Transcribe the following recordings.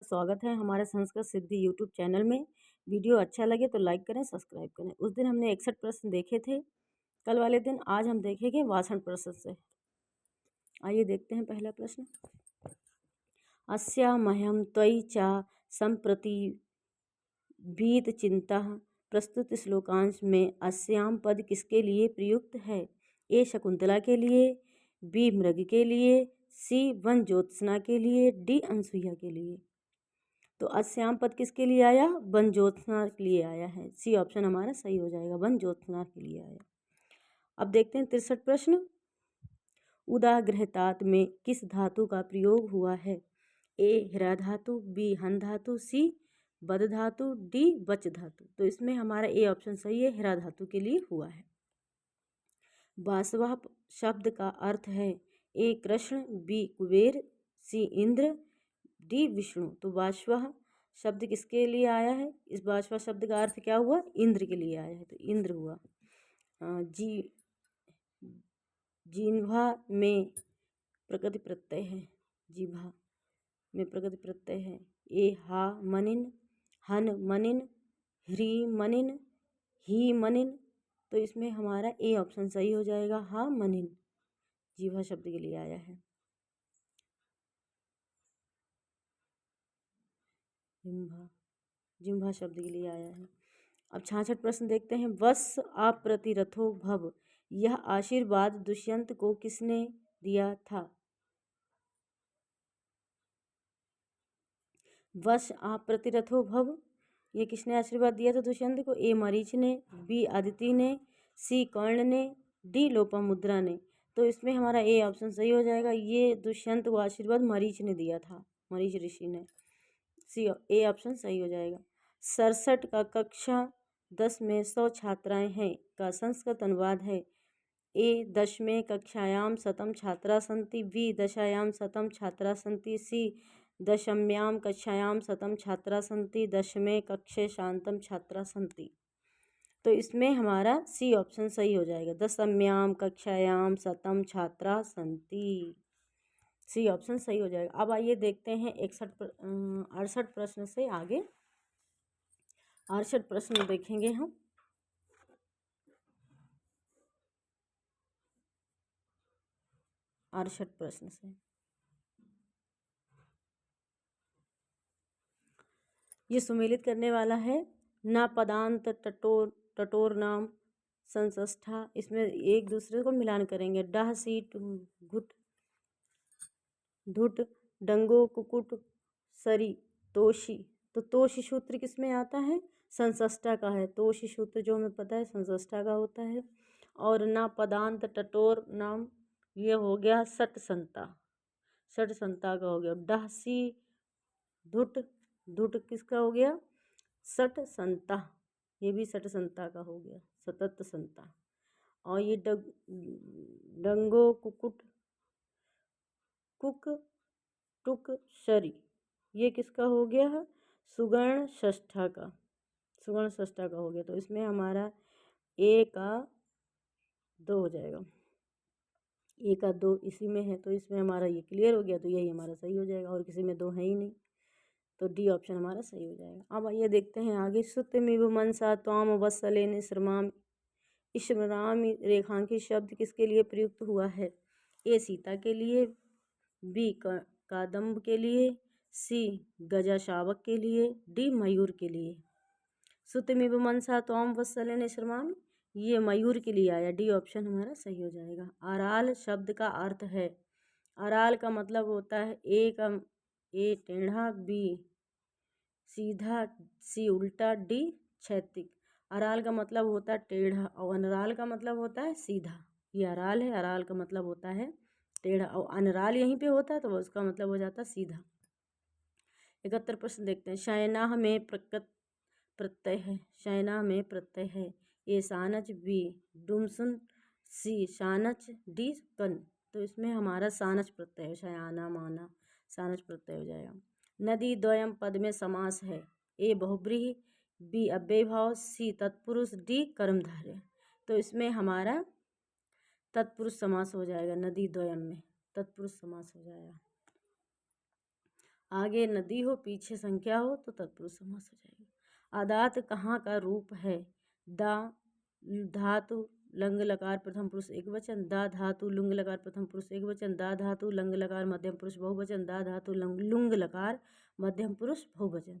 स्वागत है हमारे संस्कृत सिद्धि यूट्यूब चैनल में। वीडियो अच्छा लगे तो लाइक करें, सब्सक्राइब करें। उस दिन हमने 61 प्रश्न देखे थे कल वाले दिन। आज हम देखेंगे 62 प्रश्न से। आइए देखते हैं पहला प्रश्न। अस्यामह्यं त्वयि च सम्प्रति भीत चिंता। प्रस्तुत श्लोकांश में अस्याम पद किसके लिए प्रयुक्त है? ए शकुंतला के लिए, बी मृग के लिए, सी वन ज्योत्सना के लिए, डी अनसुईया के लिए। तो अस्याम पद किसके लिए आया? वन ज्योत्सना के लिए आया है। सी ऑप्शन हमारा सही हो जाएगा, वन ज्योत्सना के लिए आया। अब देखते हैं 63 प्रश्न। उदाग्रहतात में किस धातु का प्रयोग हुआ है? ए हीरा धातु, बी हन धातु, सी बद धातु, डी वच धातु। तो इसमें हमारा ए ऑप्शन सही है, हीरा धातु के लिए हुआ है। वासवा शब्द का अर्थ है ए कृष्ण, बी कुबेर, सी इंद्र, डी विष्णु। तो वासवा शब्द किसके लिए आया है? इस वासवा शब्द का अर्थ क्या हुआ? इंद्र के लिए आया है, तो इंद्र हुआ। जिह्वा में प्रकृति प्रत्यय है, जिह्वा में प्रकृति प्रत्यय है। ए हा मनिन, हन मनिन, ह्री मनिन, ही मनिन। तो इसमें हमारा ए ऑप्शन सही हो जाएगा, हा मनिन जिह्वा शब्द के लिए आया है। जिह्वा शब्द के लिए आया है। अब 66 प्रश्न देखते हैं। वस अप्रतिरथो भव, यह आशीर्वाद दुष्यंत को किसने दिया था? वश अप्रतिरथो भव, ये किसने आशीर्वाद दिया था दुष्यंत को? ए मरीच ने, बी अदिति ने, सी कर्ण ने, डी लोपामुद्रा ने। तो इसमें हमारा ए ऑप्शन सही हो जाएगा, ये दुष्यंत को आशीर्वाद मरीच ने दिया था, मरीच ऋषि ने। सी ए ऑप्शन सही हो जाएगा। 67 का कक्षा 10 में 100 छात्राएं हैं का संस्कृत अनुवाद है। ए दशमे कक्षायां शतं छात्रा सन्ति, बी दशायां शतं छात्रा सन्ति, सी दशम्यां कक्षायां शतं छात्रा सन्ति, दशमे कक्षे शांतं छात्रा सन्ति। तो इसमें हमारा सी ऑप्शन सही हो जाएगा, दशम्यां कक्षायां शतं छात्रा सन्ति। सी ऑप्शन सही हो जाएगा। अब आइए देखते हैं 68 प्रश्न से आगे। 68 प्रश्न देखेंगे हम। 68 प्रश्न से ये सुमेलित करने वाला है। ना पदांत टटोर, टटोर नाम संसष्ठा। इसमें एक दूसरे को मिलान करेंगे। डह सीट घुट धुट, डंगो कुकुट सरी तोशी। तो तोशी सूत्र किस में आता है? संसष्टा का है। तोशी सूत्र जो हमें पता है संसष्टा का होता है। और ना पदांत टटोर नाम, ये हो गया सट संता, सट संता का हो गया। डह सी धुट, धुट किसका हो गया? सट संता, ये भी सट संता का हो गया, सतत संता। और ये डंगो कुकुट कुक टुक शरी, ये किसका हो गया है? सुगर्ण षष्ठा का, सुगर्ण षष्ठा का हो गया। तो इसमें हमारा ए का 2 हो जाएगा, ए का 2 इसी में है, तो इसमें हमारा ये क्लियर हो गया। तो यही हमारा सही हो जाएगा, और किसी में 2 है ही नहीं, तो डी ऑप्शन हमारा सही हो जाएगा। अब आइए देखते हैं आगे। सुतमिव मनसा त्वाम वत्सलेन श्रमाम, श्रमाम रेखांकित शब्द किसके लिए प्रयुक्त हुआ है? ए सीता के लिए, बी कादम्ब के लिए, सी गजा शावक के लिए, डी मयूर के लिए। सुतमिव मनसा त्वाम वत्सलेन श्रमाम, ये मयूर के लिए आया। डी ऑप्शन हमारा सही हो जाएगा। अराल शब्द का अर्थ है, अराल का मतलब होता है ए टेढ़ा, बी सीधा, सी उल्टा, डी क्षैतिक। अराल का मतलब होता है टेढ़ा, और अनराल का मतलब होता है सीधा। ये अराल है, अराल का मतलब होता है टेढ़ा, और अनराल यहीं पे होता है तो उसका मतलब हो जाता है सीधा। 71 प्रश्न देखते हैं। शयनाह में प्रत्यय है, शयनाह में प्रत्यय है। ए सानच, बी डुमसुन, सी शानच, डी कन। तो इसमें हमारा सानच प्रत्यय है, शयाना माना सानच प्रत्यय हो जाएगा। नदी द्वयम पद में समास है। ए बहुब्रीहि, बी अव्ययभाव, सी तत्पुरुष, डी कर्मधारय। तो इसमें हमारा तत्पुरुष समास हो जाएगा। नदी द्वयम में तत्पुरुष समास हो जाएगा। आगे नदी हो पीछे संख्या हो तो तत्पुरुष समास हो जाएगा। अदात कहाँ का रूप है? दा धातु लंग लकार प्रथम पुरुष एक वचन, दा धातु लुंग लकार प्रथम पुरुष एक वचन, दा धातु लंग लकार मध्यम पुरुष बहुवचन, दा धातु लुंग लकार मध्यम पुरुष बहुवचन।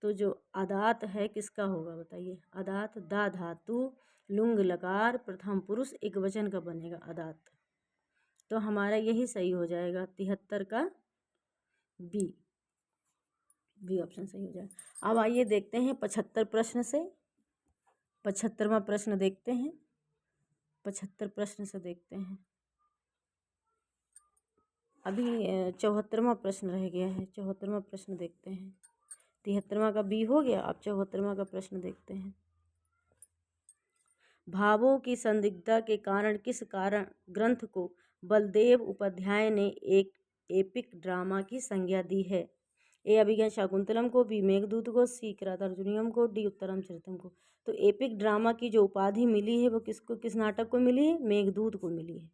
तो जो अदात है किसका होगा बताइए? अदात दा धातु लुंग लकार प्रथम पुरुष एक वचन का बनेगा अदात। तो हमारा यही सही हो जाएगा 73 का बी ऑप्शन सही हो जाएगा। अब आइए देखते हैं 75 प्रश्न से। 75वां प्रश्न देखते हैं। 75 प्रश्न से देखते हैं। अभी 74वां प्रश्न रह गया है। 74वां प्रश्न देखते हैं। 73वां का बी हो गया। अब 74वां का प्रश्न देखते हैं। भावों की संदिग्धता के कारण किस कारण ग्रंथ को बलदेव उपाध्याय ने एक एपिक ड्रामा की संज्ञा दी है? ए अभिज्ञान शाकुंतलम को, बी मेघदूत को, सी किरातार्जुनीयम को, डी उत्तररामचरितम को। तो एपिक ड्रामा की जो उपाधि मिली है वो किसको, किस नाटक को मिली है? मेघदूत को मिली है।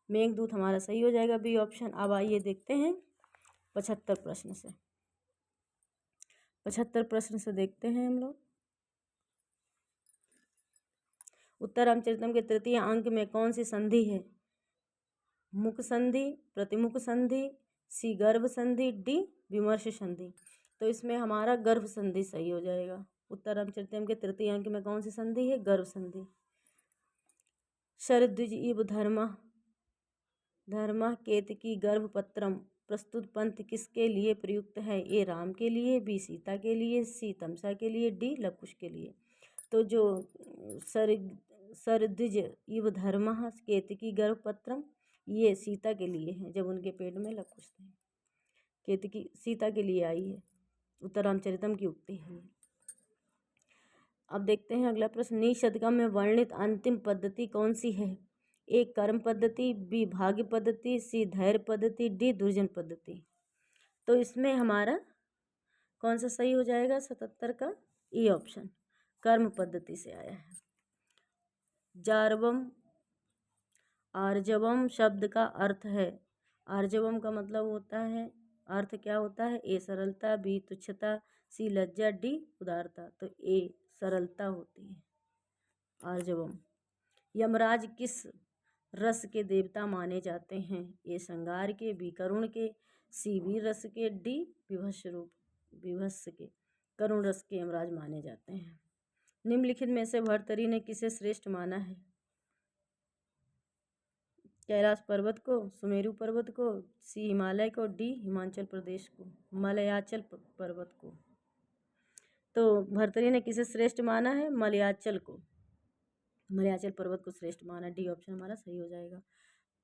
मेघदूत हमारा सही हो जाएगा बी ऑप्शन। अब आइए देखते हैं 75 प्रश्न से। 75 प्रश्न से देखते हैं हम लोग। उत्तररामचरितम के तृतीय अंक में कौन सी संधि है? मुख संधि, प्रतिमुख संधि, सी गर्भ संधि, डी विमर्श संधि। तो इसमें हमारा गर्भ संधि सही हो जाएगा। उत्तररामचरितम के तृतीय अंक में कौन सी संधि है? गर्भ संधि। शरद्विज इव धर्म केतकी गर्भपत्रम प्रस्तुत पंथ किसके लिए प्रयुक्त है? ए राम के लिए, बी सीता के लिए, सी तमसा के लिए, डी लवकुश के लिए। तो जो शरद्विज इव धर्म केतकी गर्भपत्रम ये सीता के लिए है, जब उनके पेट में लवकुश थे। केतकी सीता के लिए आई है। उत्तररामचरितम की उक्ति है। अब देखते हैं अगला प्रश्न। निशतकम में वर्णित अंतिम पद्धति कौन सी है? ए कर्म पद्धति, बी भाग्य पद्धति, सी धैर्य पद्धति, डी दुर्जन पद्धति। तो इसमें हमारा कौन सा सही हो जाएगा? 77 का ई ऑप्शन, कर्म पद्धति से आया है। जार्वम आर्जवम शब्द का अर्थ है। आर्जवम का मतलब होता है, अर्थ क्या होता है? ए सरलता, बी तुच्छता, सी लज्जा, डी उदारता। तो ए सरलता होती है आर्जवम। यमराज किस रस के देवता माने जाते हैं? ए श्रृंगार के, बी करुण के, सी वीर रस के, डी विभत्स के। करुण रस के यमराज माने जाते हैं। निम्नलिखित में से भर्तृहरि ने किसे श्रेष्ठ माना है? कैलाश पर्वत को, सुमेरु पर्वत को, सी हिमालय को, डी हिमाचल प्रदेश को, मलयाचल पर्वत को। तो भर्तृहरि ने किसे श्रेष्ठ माना है? मलयाचल को, मलयाचल पर्वत को श्रेष्ठ माना। डी ऑप्शन हमारा सही हो जाएगा।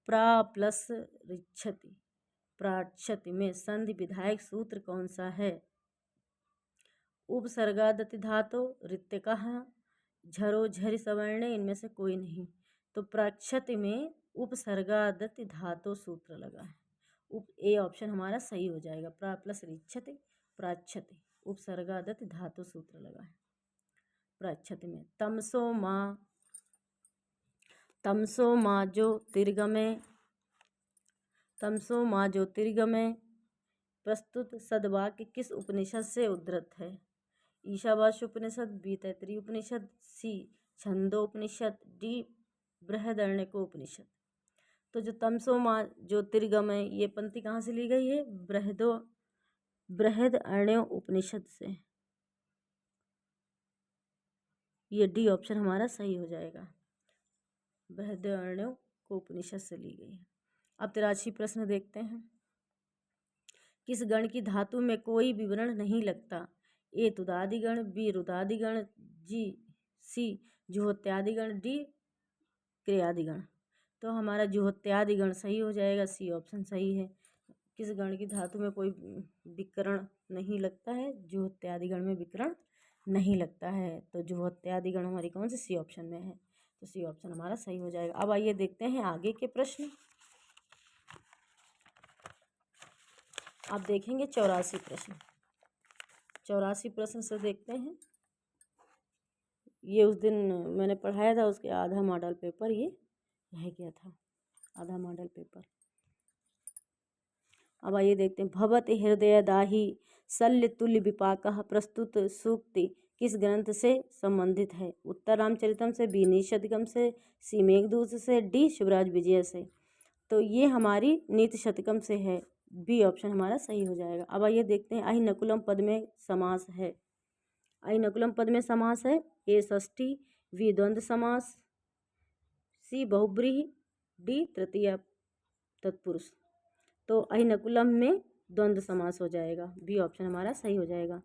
प्रा प्लस ऋच्छति प्राक्षति में संधि विधायक सूत्र कौन सा है? उपसर्गादति धातो, ऋत्यकः, झरो झरि सवर्णे, इनमें से कोई नहीं। तो प्राक्षति में उपसर्गादति धातो सूत्र लगा है। ए ऑप्शन हमारा सही हो जाएगा। प्रा प्लस ऋच्छति प्राक्षति, उपसर्गादति धातो सूत्र लगा है प्राक्षति में। तमसो माँ ज्योतिर्गमय प्रस्तुत सदवाक्य किस उपनिषद से उद्धृत है? ईशावास्य उपनिषद, बी तैत्तिरीय उपनिषद, सी छंदोपनिषद, डी बृहदारण्यक उपनिषद। तो जो तमसो माँ ज्योतिर्गमय ये पंक्ति कहाँ से ली गई है? बृहदारण्यक उपनिषद से। ये डी ऑप्शन हमारा सही हो जाएगा। बृहदारण्यक उपनिषद से ली गई है। अब 83 प्रश्न देखते हैं। किस गण की धातु में कोई विवरण नहीं लगता? ए तुदादिगण, बी रुदादिगण, सी जुहोत्यादिगण, डी क्रियादिगण। तो हमारा जुहोत्यादिगण सही हो जाएगा। सी ऑप्शन सही है। किस गण की धातु में कोई विकरण नहीं लगता है? जुहोत्यादिगण में विकरण नहीं लगता है। तो जुहोत्यादिगण हमारी कौन सी? सी ऑप्शन में है। तो सी ऑप्शन हमारा सही हो जाएगा। अब आइए देखते हैं आगे के प्रश्न। आप देखेंगे 84 प्रश्न। 84 प्रश्न से देखते हैं। ये उस दिन मैंने पढ़ाया था, उसके आधा मॉडल पेपर ये रह गया था, आधा मॉडल पेपर। अब आइए देखते हैं। भवत हृदय दाही शल्य तुल्य विपाकः प्रस्तुत सूक्ति किस ग्रंथ से संबंधित है? उत्तर रामचरितम से, बी नीति से, सी मेघदूत से, डी शिवराज विजय से। तो ये हमारी नीति शतकम से है, बी ऑप्शन हमारा सही हो जाएगा। अब आइए देखते हैं। अहिनकुलम पद में समास है। अहिनकुलम पद में समास है, ए षष्ठी, बी द्वंद्व समास, सी बहुब्रीहि, डी तृतीया तत्पुरुष। तो अहिनकुलम में द्वंद्व समास हो जाएगा, बी ऑप्शन हमारा सही हो जाएगा।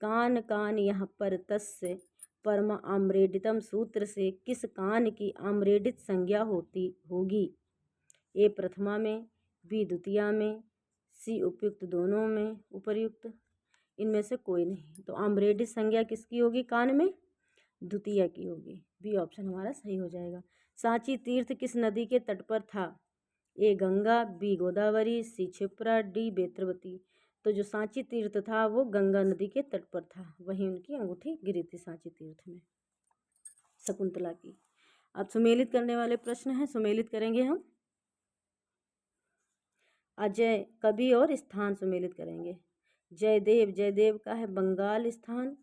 कान कान यहाँ पर तस्य परम आम्रेडितम सूत्र से किस कान की आम्रेडित संज्ञा होगी? ए प्रथमा में, बी द्वितीया में, सी उपयुक्त दोनों में उपर्युक्त, इनमें से कोई नहीं। तो आम्रेडित संज्ञा किसकी होगी कान में? द्वितीया की होगी, बी ऑप्शन हमारा सही हो जाएगा। सांची तीर्थ किस नदी के तट पर था? ए गंगा, बी गोदावरी, सी क्षिप्रा, डी बेत्रवती। तो जो सांची तीर्थ था वो गंगा नदी के तट पर था, वहीं उनकी अंगूठी गिरी थी सांची तीर्थ में, शकुंतला की। अब सुमेलित करने वाले प्रश्न हैं, सुमेलित करेंगे हम। अजय कवि और स्थान सुमेलित करेंगे। जयदेव, जयदेव का है बंगाल स्थान।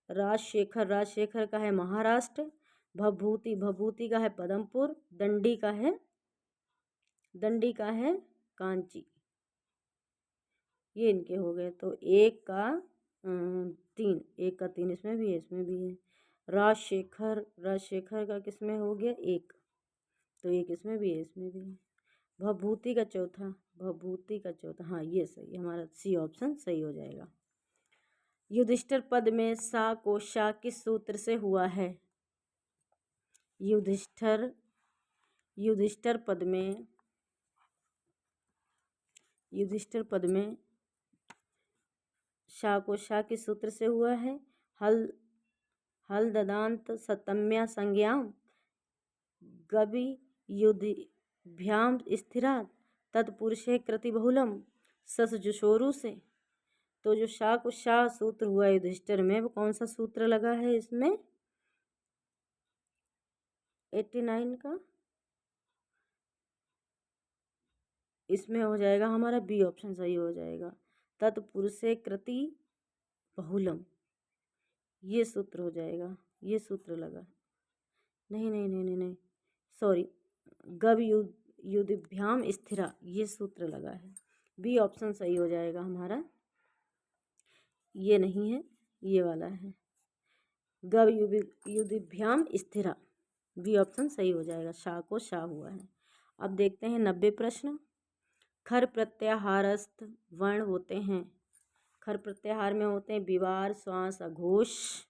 राजशेखर, राजशेखर का है महाराष्ट्र। भभूति, भभूति का है पदमपुर। दंडी का है कांची। ये इनके हो गए। तो एक का तीन इसमें भी है, इसमें भी है। राजशेखर, राजशेखर का किस में हो गया? एक, तो एक इसमें भी है, इसमें भी है। भभूति का चौथा, भभूति का चौथा, हाँ ये सही, हमारा सी ऑप्शन सही हो जाएगा। युधिष्ठिर पद में सा को शा किस सूत्र से हुआ है? युधिष्ठिर पद में, युधिष्ठिर पद में शा को शा किस सूत्र से हुआ है? हल ददांत सतम्या संज्ञाम गवि युधिभ्याम स्थिरा तत्पुरुषे कृति बहुलम सस जुशोरु से। तो जो शा को शा सूत्र हुआ युधिष्ठिर में, वो कौन सा सूत्र लगा है इसमें? 89 का, इसमें हो जाएगा हमारा बी ऑप्शन सही हो जाएगा। तत्पुरुषे कृति बहुलम, ये सूत्र हो जाएगा, ये सूत्र लगा। नहीं नहीं नहीं नहीं नहीं, सॉरी, गव युधिभ्याम स्थिरा, ये सूत्र लगा है, बी ऑप्शन सही हो जाएगा हमारा। ये नहीं है, ये वाला है, गव युधिभ्याम स्थिरा, बी ऑप्शन सही हो जाएगा। शा को शा हुआ है। अब देखते हैं 90 प्रश्न। खर प्रत्याहारस्थ वर्ण होते हैं, खर प्रत्याहार में होते हैं विवार, श्वास, अघोष,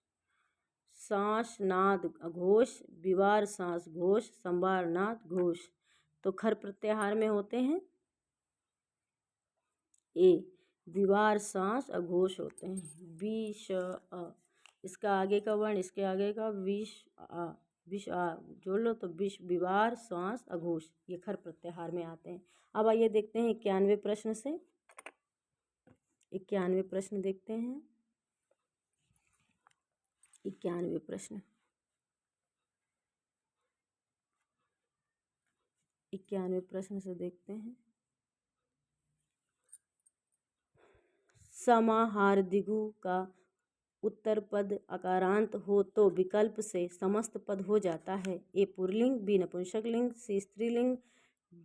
सांस, नाद, अघोष, विवार, सांस, घोष, संवार, नाद, घोष। तो खर प्रत्याहार में होते हैं ए विवार, सांस, अघोष होते हैं। विष अ, इसका आगे का वर्ण, इसके आगे का विष आ, विष आ जोड़ लो तो विष, विवार, श्वास, अघोष, ये खर प्रत्याहार में आते हैं। अब आइए देखते हैं 91 प्रश्न से। 91 प्रश्न देखते हैं। 91 प्रश्न, 91 प्रश्न से देखते हैं। समाहार दिगु का उत्तर पद अकारांत हो तो विकल्प से समस्त पद हो जाता है। ए पुल्लिंग, बी नपुंसकलिंग, सी स्त्रीलिंग,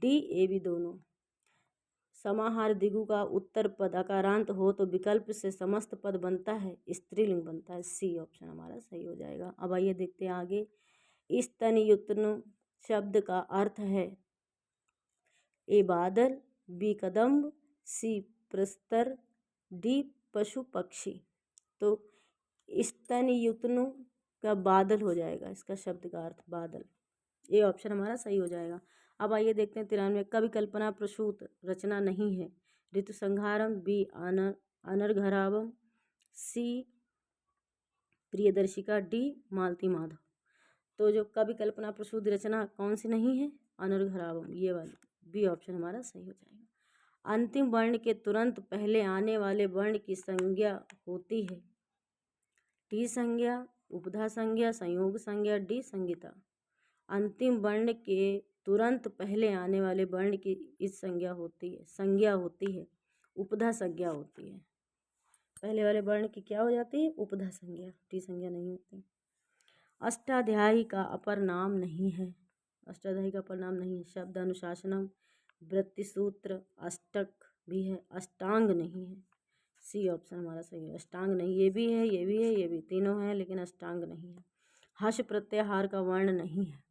डी ए भी दोनों। समाहार दिगु का उत्तर पद अकारांत हो तो विकल्प से समस्त पद बनता है, स्त्रीलिंग बनता है, सी ऑप्शन हमारा सही हो जाएगा। अब आइए देखते हैं आगे। स्तनयुत्न शब्द का अर्थ है ए बादल, बी कदम्ब, सी प्रस्तर, डी पशु पक्षी। तो स्तनयुत्न का बादल हो जाएगा, इसका शब्द का अर्थ बादल, ये ऑप्शन हमारा सही हो जाएगा। अब आइए देखते हैं 93। कवि कल्पना प्रसूत रचना नहीं है। ऋतु संहारम, बी अनर्घरावम, सी प्रियदर्शिका, डी मालती माधव। तो जो कवि कल्पना प्रसूत रचना कौन सी नहीं है? अनर्घरावम, ये वाली, बी ऑप्शन हमारा सही हो जाएगा। अंतिम वर्ण के तुरंत पहले आने वाले वर्ण की संज्ञा होती है टी संज्ञा, उपधा संज्ञा, संयोग संज्ञा, डी संज्ञिता। अंतिम वर्ण के तुरंत पहले आने वाले वर्ण की इस संज्ञा होती है उपधा संज्ञा होती है। पहले वाले वर्ण की क्या हो जाती है? उपधा संज्ञा, टी संज्ञा नहीं होती। अष्टाध्यायी का अपर नाम नहीं है। अष्टाध्यायी का अपर नाम नहीं है। शब्द अनुशासनम, वृत्तिसूत्र, अष्टक भी है, अष्टांग नहीं है। सी ऑप्शन हमारा सही है। अष्टांग नहीं, ये भी है, ये भी है, ये भी, तीनों हैं लेकिन अष्टांग नहीं है। हर्ष प्रत्याहार का वर्ण नहीं है।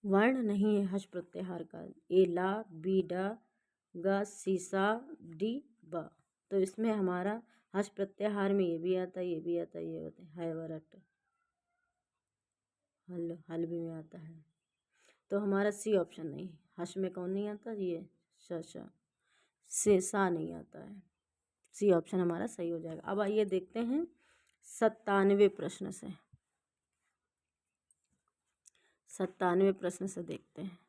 वर्ण नहीं है हर्ष प्रत्याहार का। ए ला, बी डा, गा सी सा, डी बा। तो इसमें हमारा हर्ष प्रत्याहार में ये भी आता है, ये भी आता है, ये होता है वरट, हल, हल भी में आता है। तो हमारा सी ऑप्शन नहीं। हर्ष में कौन नहीं आता? ये श से सा नहीं आता है। सी ऑप्शन हमारा सही हो जाएगा। अब आइए देखते हैं 97वें प्रश्न से। 97वें प्रश्न से देखते हैं।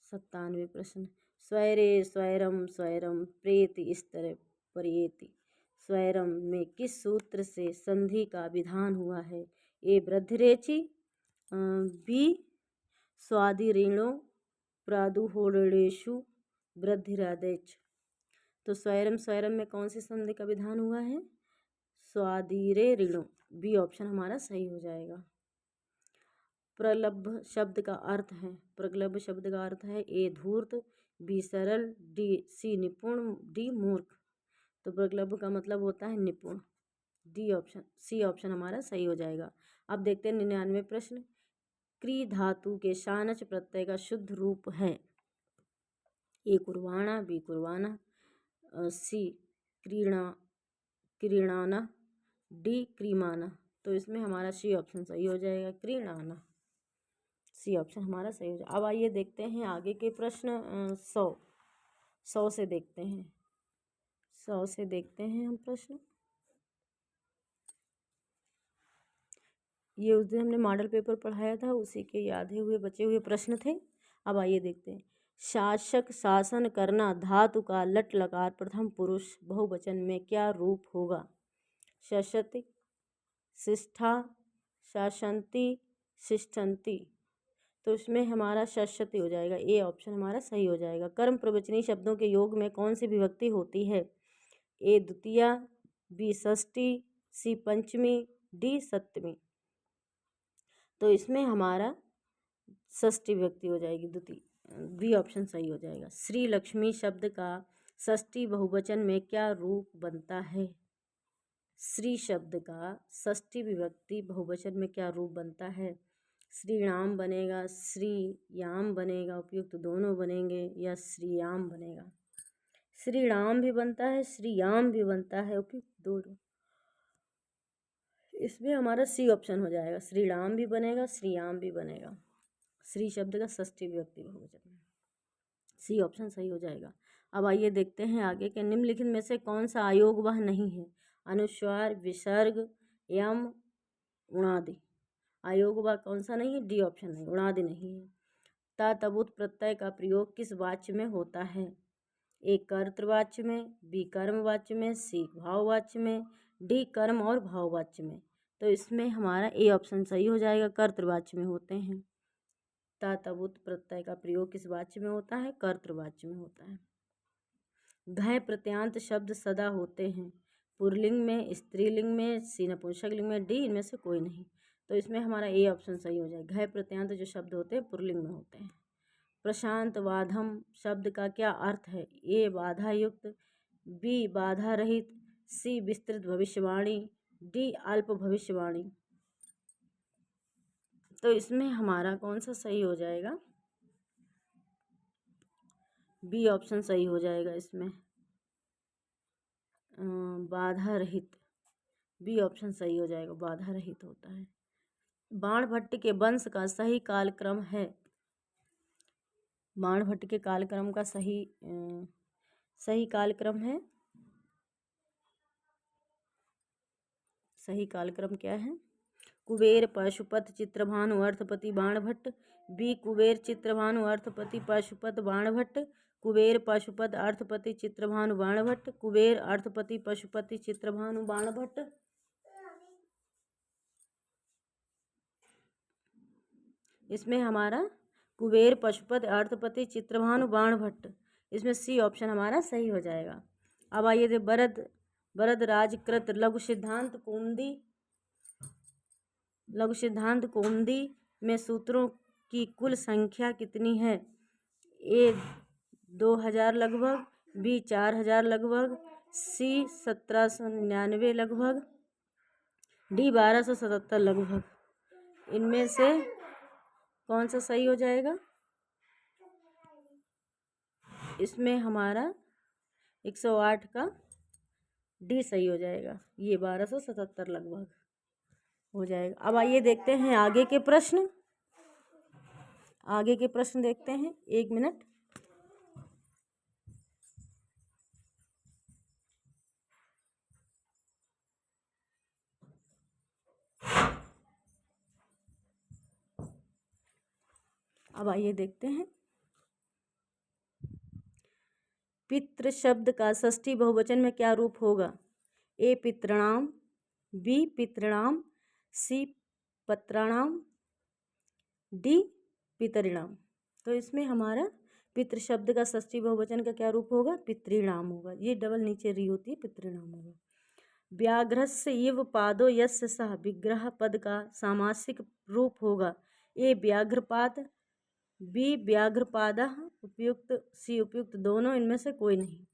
97वें प्रश्न। स्वैरे स्वैरम स्वैरम प्रेति स्तर पर्येति। स्वैरम में किस सूत्र से संधि का विधान हुआ है? ए वृद्धिरेचि, बी स्वादिऋणो प्रादुहोरणेषु वृद्धिरादेच। तो स्वैरम स्वैरम में कौन सी संधि का विधान हुआ है? स्वादिरे ऋणो, बी ऑप्शन हमारा सही हो जाएगा। प्रलभ शब्द का अर्थ है, प्रगल्भ शब्द का अर्थ है ए धूर्त, बी सरल, डी सी निपुण, डी मूर्ख। तो प्रगल्भ का मतलब होता है निपुण। डी ऑप्शन, सी ऑप्शन हमारा सही हो जाएगा। अब देखते हैं 99वें प्रश्न। क्री धातु के शानच प्रत्यय का शुद्ध रूप है? ए कुर्वाणा, बी कुर्वाणा, सी क्रीणा क्रीणाना, डी क्रीमाना। तो इसमें हमारा सी ऑप्शन सही हो जाएगा, क्रीणाना। सी ऑप्शन हमारा सही हो जाएगा। अब आइए देखते हैं आगे के प्रश्न। 100 से देखते हैं। 100 से देखते हैं हम प्रश्न। ये उस दिन हमने मॉडल पेपर पढ़ाया था, उसी के याद हुए बचे हुए प्रश्न थे। अब आइए देखते हैं। शासक शासन करना धातु का लट लकार प्रथम पुरुष बहुवचन में क्या रूप होगा? शशति, शिष्ठा, शासंती, शिष्ठन्ति। तो इसमें हमारा शशति हो जाएगा। ए ऑप्शन हमारा सही हो जाएगा। कर्म प्रवचनी शब्दों के योग में कौन सी विभक्ति होती है? ए द्वितीया, बी षष्ठी, सी पंचमी, डी सप्तमी। तो इसमें हमारा षष्ठी विभक्ति हो जाएगी, द्वितीय, बी ऑप्शन सही हो जाएगा। श्री लक्ष्मी शब्द का षष्ठी बहुवचन में क्या रूप बनता है? श्री शब्द का षष्ठी विभक्ति बहुवचन में क्या रूप बनता है? श्रीराम बनेगा, श्रीयाम बनेगा, उपयुक्त दोनों बनेंगे, या श्रीयाम बनेगा। श्रीराम भी बनता है, श्रीयाम भी बनता है, उपयुक्त दोनों। इसमें हमारा सी ऑप्शन हो जाएगा। श्रीराम भी बनेगा, श्रीयाम भी बनेगा। श्री शब्द का षष्ठी विभक्ति बहुवचन में सी ऑप्शन सही हो जाएगा। अब आइए देखते हैं आगे के। निम्नलिखित में से कौन सा आयोग वह नहीं है? अनुस्वार, विसर्ग, यम, उणादि। आयोग वह कौन सा नहीं है? डी ऑप्शन नहीं, उणादि नहीं है। ता तबुत प्रत्यय का प्रयोग किस वाच्य में होता है? ए कर्तृवाच्य में, बी कर्मवाच्य में, सी भाववाच्य में, डी कर्म और भाववाच्य में। तो इसमें हमारा ए ऑप्शन सही हो जाएगा, कर्तृवाच्य में होते हैं। ता तबुत प्रत्यय का प्रयोग किस वाच्य में होता है? कर्तृवाच्य में होता है। घय प्रत्यांत शब्द सदा होते हैं। पुल्लिंग में, स्त्रीलिंग में, सी नपुंसकलिंग में, डी इनमें से कोई नहीं। तो इसमें हमारा ए ऑप्शन सही हो जाएगा। घय प्रत्यांत जो शब्द होते हैं पुल्लिंग में होते हैं। प्रशांत वाधम शब्द का क्या अर्थ है? ए बाधा युक्त, बी बाधा रहित, सी विस्तृत भविष्यवाणी, डी अल्प भविष्यवाणी। तो इसमें हमारा कौन सा सही हो जाएगा? बी ऑप्शन सही हो जाएगा। इसमें बाधा रहित, बी ऑप्शन सही हो जाएगा, बाधा रहित होता है। बाणभट्ट के वंश का सही कालक्रम है? बाणभट्ट के कालक्रम का सही कालक्रम है, सही कालक्रम क्या है? कुबेर पशुपत चित्रभानु अर्थपति बाणभट्ट, बी कुबेर चित्रभानु अर्थपति पशुपत बाणभट्ट, कुबेर पशुपत अर्थपति चित्रभानु बाणभट्ट, कुबेर अर्थपति पशुपति चित्रभानु बाणभट्ट। इसमें हमारा कुबेर पशुपत अर्थपति चित्रभानु बाणभट्ट। इसमें सी ऑप्शन हमारा सही हो जाएगा। अब आइए दे बरद राजकृत लघु सिद्धांत कौमुदी में सूत्रों की कुल संख्या कितनी है? ए 2000 लगभग, बी 4000 लगभग, सी 1799 लगभग, डी 1277 लगभग। इनमें से कौन सा सही हो जाएगा? इसमें हमारा 108 का डी सही हो जाएगा। ये 1277 लगभग हो जाएगा। अब आइए देखते हैं आगे के प्रश्न। देखते हैं, 1 मिनट। अब आइए देखते हैं। पितृ शब्द का षष्ठी बहुवचन में क्या रूप होगा? ए पितृणाम, बी पितृणाम, सी पत्राणाम, डी पितृणाम। तो इसमें हमारा पितृ शब्द का षष्ठी बहुवचन का क्या रूप होगा? पितृणाम होगा। ये डबल नीचे री होती है, पितृणाम होगा। व्याघ्रस्य इव पादो यस्य सह विग्रह पद का सामासिक रूप होगा। ए व्याघ्रपाद, बी व्याघ्रपादः, उपयुक्त, सी उपयुक्त दोनों, इनमें से कोई नहीं।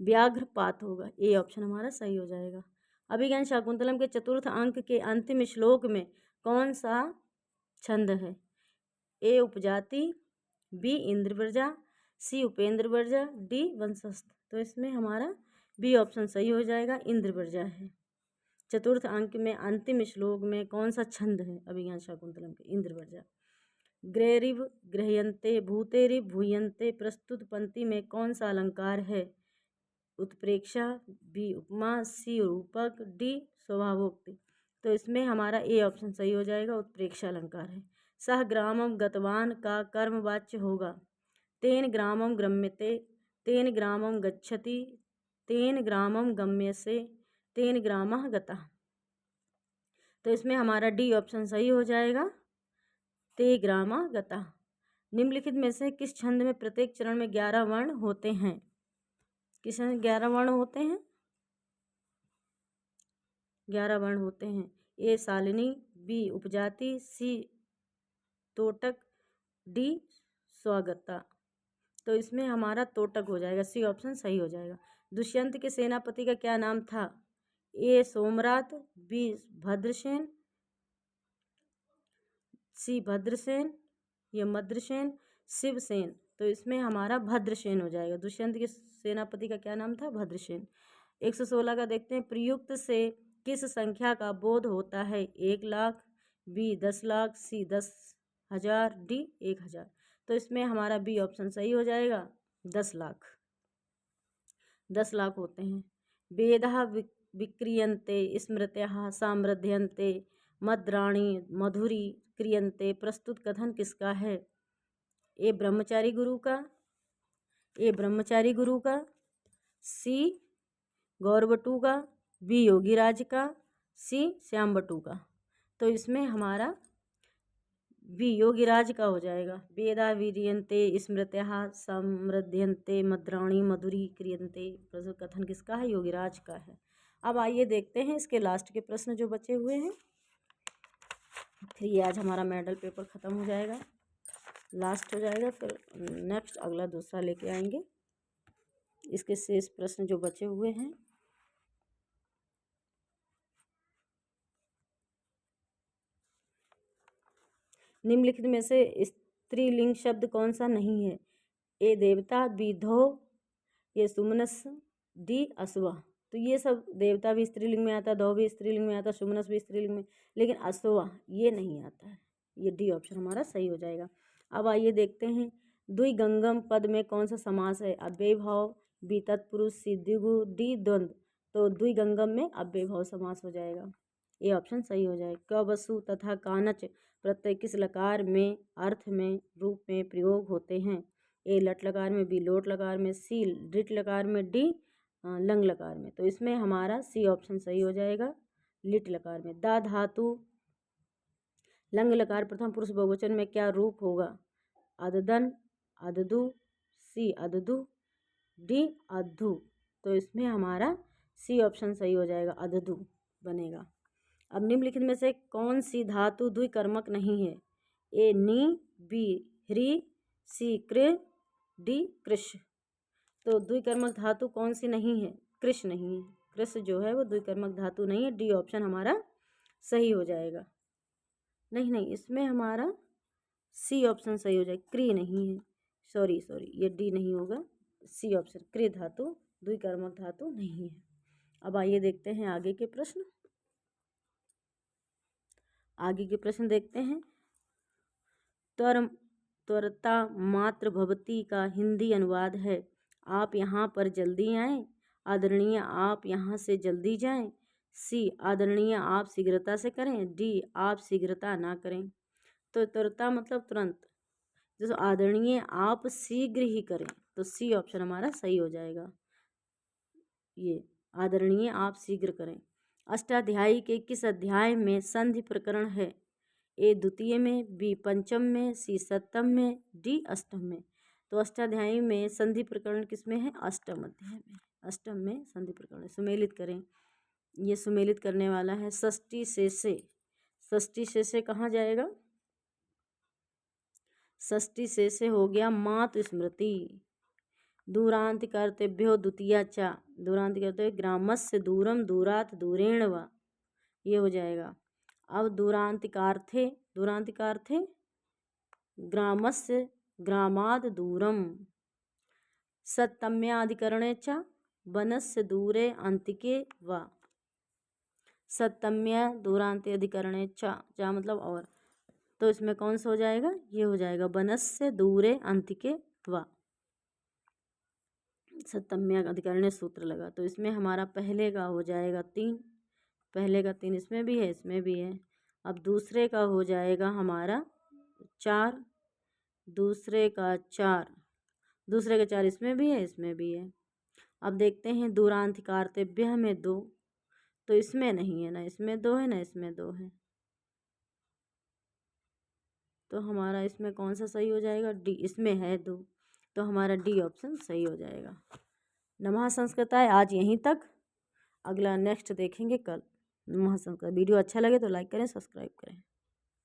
व्याघ्रपात होगा। ए ऑप्शन हमारा सही हो जाएगा। अभिज्ञान शाकुंतलम के चतुर्थ अंक के अंतिम श्लोक में कौन सा छंद है? ए उपजाति, बी इंद्रव्रजा, सी उपेंद्रव्रजा, डी वंशस्थ। तो इसमें हमारा बी ऑप्शन सही हो जाएगा, इंद्रव्रजा है। चतुर्थ अंक में अंतिम श्लोक में कौन सा छंद है अभिज्ञान शाकुंतलम के? इंद्रव्रजा। ग्रेरिव गृह्यन्ते भूतेरिव भूयन्ते प्रस्तुत पंक्ति में कौन सा अलंकार है? उत्प्रेक्षा, बी उपमा, सी रूपक, डी स्वभावोक्ति। तो इसमें हमारा ए ऑप्शन सही हो जाएगा, उत्प्रेक्षा अलंकार है। सह ग्रामम गतवान का कर्मवाच्य होगा। तेन ग्रामम गम्यते, तेन ग्रामम गच्छति, तेन ग्रामम गम्यसे, तेन ग्रामः गतः। तो इसमें हमारा डी ऑप्शन सही हो जाएगा, ते ग्रामः गतः। निम्नलिखित में से किस छंद में प्रत्येक चरण में 11 वर्ण होते हैं? किस 11 वर्ण होते हैं? 11 वर्ण होते हैं। ए शालिनी, बी उपजाति, सी तोटक, डी स्वागता। तो इसमें हमारा तोटक हो जाएगा, सी ऑप्शन सही हो जाएगा। दुष्यंत के सेनापति का क्या नाम था? ए सोमरात, बी भद्रसेन, सी भद्रसेन, ये मद्रसेन, शिवसेन। तो इसमें हमारा भद्रसेन हो जाएगा। दुष्यंत के सेनापति का क्या नाम था? भद्रसेन। 116 का देखते हैं। प्रयुक्त से किस संख्या का बोध होता है? 1 लाख, बी 10 लाख, सी 10,000, डी 1,000। तो इसमें हमारा बी ऑप्शन सही हो जाएगा, 10 लाख। 10 लाख होते हैं। वेदः विक्रियन्ते स्मृतयः सामृध्यन्ते मद्राणी मधुरी क्रियन्ते प्रस्तुत कथन किसका है? ए ब्रह्मचारी गुरु का, सी गौरवटू का, बी योगीराज का, सी श्याम बटू का। तो इसमें हमारा बी योगीराज का हो जाएगा। वेदा वीर्यन्ते स्मृतयः समृद्ध्यन्ते मद्राणी मधुरी क्रियन्ते प्रस्तुत कथन किसका है? योगीराज का है। अब आइए देखते हैं इसके लास्ट के प्रश्न जो बचे हुए हैं, फिर ये आज हमारा मॉडल पेपर ख़त्म हो जाएगा, लास्ट हो जाएगा। फिर नेक्स्ट अगला दूसरा लेके आएंगे। इसके शेष प्रश्न जो बचे हुए हैं, निम्नलिखित में से स्त्रीलिंग शब्द कौन सा नहीं है? ए देवता, बी धो, ये सुमनस, डी अश्वा। तो ये सब देवता भी स्त्रीलिंग में आता है, धो भी स्त्रीलिंग में आता है, सुमनस भी स्त्रीलिंग में, लेकिन अश्वा ये नहीं आता है। ये डी ऑप्शन हमारा सही हो जाएगा। अब आइए देखते हैं द्विगंगम पद में कौन सा समास है? अव्यय भाव, बी तत्पुरुष, सी द्विगु, डी द्वंद्व। तो द्विगंगम में अव्यय भाव समास हो जाएगा, ये ऑप्शन सही हो जाएगा। क वसु तथा कानच प्रत्यय किस लकार में, अर्थ में, रूप में प्रयोग होते हैं? ए लट लकार में, बी लोट लकार में, सी लिट लकार में, डी लंग लकार में। तो इसमें हमारा सी ऑप्शन सही हो जाएगा, लिट लकार में। दा धातु लंग लकार प्रथम पुरुष बहुवचन में क्या रूप होगा? अददन, अददु, सी सी अदधु, डी अद्धु। तो इसमें हमारा सी ऑप्शन सही हो जाएगा, अदधु बनेगा। अब निम्नलिखित में से कौन सी धातु द्विकर्मक नहीं है? ए नी, बी ह्री, सी कृ, डी कृष। तो द्विकर्मक धातु कौन सी नहीं है? कृष नहीं है, कृष जो है वो द्विकर्मक धातु नहीं है। डी ऑप्शन हमारा सही हो जाएगा। नहीं, इसमें हमारा सी ऑप्शन सही हो जाएगा, क्री नहीं है, सॉरी ये डी नहीं होगा, सी ऑप्शन क्री धातु द्विकर्मक धातु नहीं है। अब आइए देखते हैं आगे के प्रश्न। आगे के प्रश्न देखते हैं। त्वरता मात्र भवती का हिंदी अनुवाद है। आप यहाँ पर जल्दी आएँ, आदरणीय आप यहाँ से जल्दी जाएं। सी आदरणीय आप शीघ्रता से करें, डी आप शीघ्रता ना करें। तो त्वरता मतलब तुरंत, जैसे आदरणीय आप शीघ्र ही करें, तो सी ऑप्शन हमारा सही हो जाएगा। ये आदरणीय आप शीघ्र करें। अष्टाध्यायी के किस अध्याय में संधि प्रकरण है? ए द्वितीय में, बी पंचम में, सी सप्तम में, डी अष्टम में। तो अष्टाध्यायी में संधि प्रकरण किस में है? अष्टम अध्याय में। अष्टम में संधि प्रकरण। सुमेलित करें, ये सुमेलित करने वाला है षष्ठी शेषे। षष्ठी शेषे कहाँ जाएगा? षष्ठी शेषे हो गया मातु स्मृति। दूरांत कर्तव्यो द्वितीया चा, दूरांत कर्तव्य ग्रामस्य दूरम दूरात दूरेण वा, ये हो जाएगा। अब दूरांतिकार्थे, दूरांतिकार्थे ग्रामस्य ग्रामाद दूरम। सप्तम्याधिकरणे च वनस्य दूरे अंतिके वा। सप्तम्या दूरांते अधिकरणे चा मतलब और, तो इसमें कौन सा हो जाएगा? ये हो जाएगा वनस्य दूरे अंतिके वा। सप्तम्या अधिकरणे सूत्र लगा, तो इसमें हमारा पहले का हो जाएगा 3, पहले का 3 इसमें भी है, इसमें भी है। अब दूसरे का हो जाएगा हमारा 4, दूसरे का 4, दूसरे का 4 इसमें भी है, इसमें भी है। अब देखते हैं दूरांतिकार्तव्य में 2, तो इसमें नहीं है, ना इसमें 2 है, ना इसमें 2 है। तो हमारा इसमें कौन सा सही हो जाएगा? डी, इसमें है 2, तो हमारा डी ऑप्शन सही हो जाएगा। नमः संस्कृताय आज यहीं तक, अगला नेक्स्ट देखेंगे कल। नमः संस्कृत। वीडियो अच्छा लगे तो लाइक करें, सब्सक्राइब करें।